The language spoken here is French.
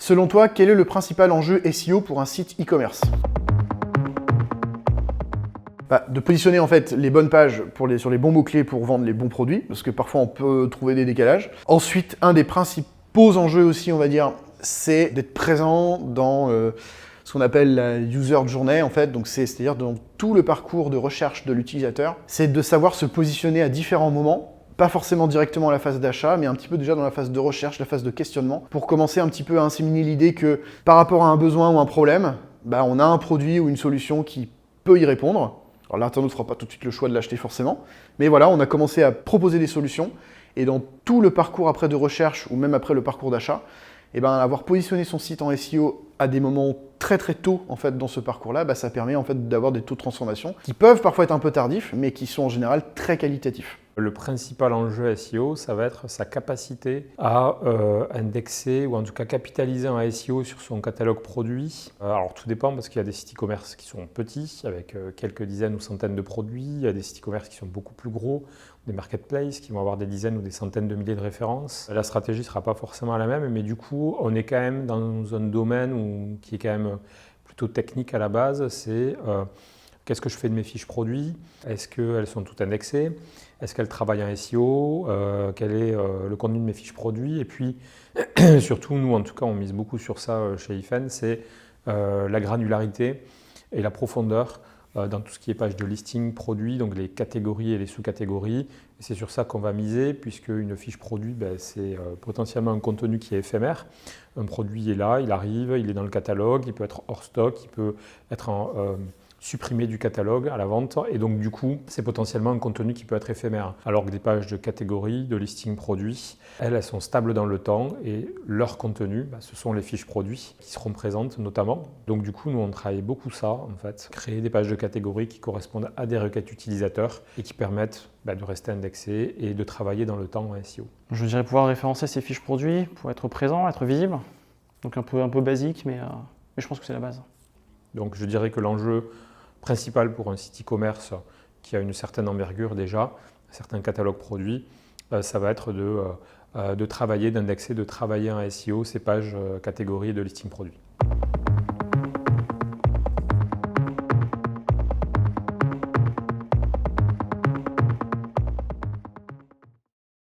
Selon toi, quel est le principal enjeu SEO pour un site e-commerce? De positionner en fait les bonnes pages sur les bons mots-clés pour vendre les bons produits, parce que parfois on peut trouver des décalages. Ensuite, un des principaux enjeux aussi, on va dire, c'est d'être présent dans ce qu'on appelle la user journey, en fait. Donc c'est-à-dire dans tout le parcours de recherche de l'utilisateur. C'est de savoir se positionner à différents moments, pas forcément directement à la phase d'achat, mais un petit peu déjà dans la phase de recherche, la phase de questionnement, pour commencer un petit peu à inséminer l'idée que par rapport à un besoin ou un problème, on a un produit ou une solution qui peut y répondre. Alors l'internaute ne fera pas tout de suite le choix de l'acheter forcément, mais voilà, on a commencé à proposer des solutions, et dans tout le parcours après de recherche, ou même après le parcours d'achat, avoir positionné son site en SEO à des moments très très tôt en fait, dans ce parcours-là, ça permet en fait, d'avoir des taux de transformation qui peuvent parfois être un peu tardifs, mais qui sont en général très qualitatifs. Le principal enjeu SEO, ça va être sa capacité à indexer ou en tout cas capitaliser un SEO sur son catalogue produit. Alors tout dépend parce qu'il y a des sites e-commerce qui sont petits avec quelques dizaines ou centaines de produits. Il y a des sites e-commerce qui sont beaucoup plus gros, des marketplaces qui vont avoir des dizaines ou des centaines de milliers de références. La stratégie ne sera pas forcément la même, mais du coup on est quand même dans un domaine qui est quand même plutôt technique à la base. C'est qu'est-ce que je fais de mes fiches produits? Est-ce qu'elles sont toutes indexées? Est-ce qu'elles travaillent en SEO? Quel est le contenu de mes fiches produits? Et puis, surtout, nous, en tout cas, on mise beaucoup sur ça chez Ifen, c'est la granularité et la profondeur dans tout ce qui est page de listing produit, donc les catégories et les sous-catégories. Et c'est sur ça qu'on va miser, puisque une fiche produit, c'est potentiellement un contenu qui est éphémère. Un produit est là, il arrive, il est dans le catalogue, il peut être hors stock, il peut être supprimé du catalogue à la vente, et donc du coup c'est potentiellement un contenu qui peut être éphémère. Alors que des pages de catégorie, de listing produit, elles sont stables dans le temps et leur contenu, ce sont les fiches produits qui seront présentes notamment. Donc du coup nous on travaille beaucoup ça en fait, créer des pages de catégorie qui correspondent à des requêtes utilisateurs et qui permettent de rester indexés et de travailler dans le temps en SEO. Je dirais pouvoir référencer ces fiches produits pour être présent, être visible, donc un peu basique, mais je pense que c'est la base. Donc je dirais que l'enjeu principal pour un site e-commerce qui a une certaine envergure déjà, un certain catalogue produit, ça va être de travailler, d'indexer, de travailler en SEO ces pages catégories de listing produit.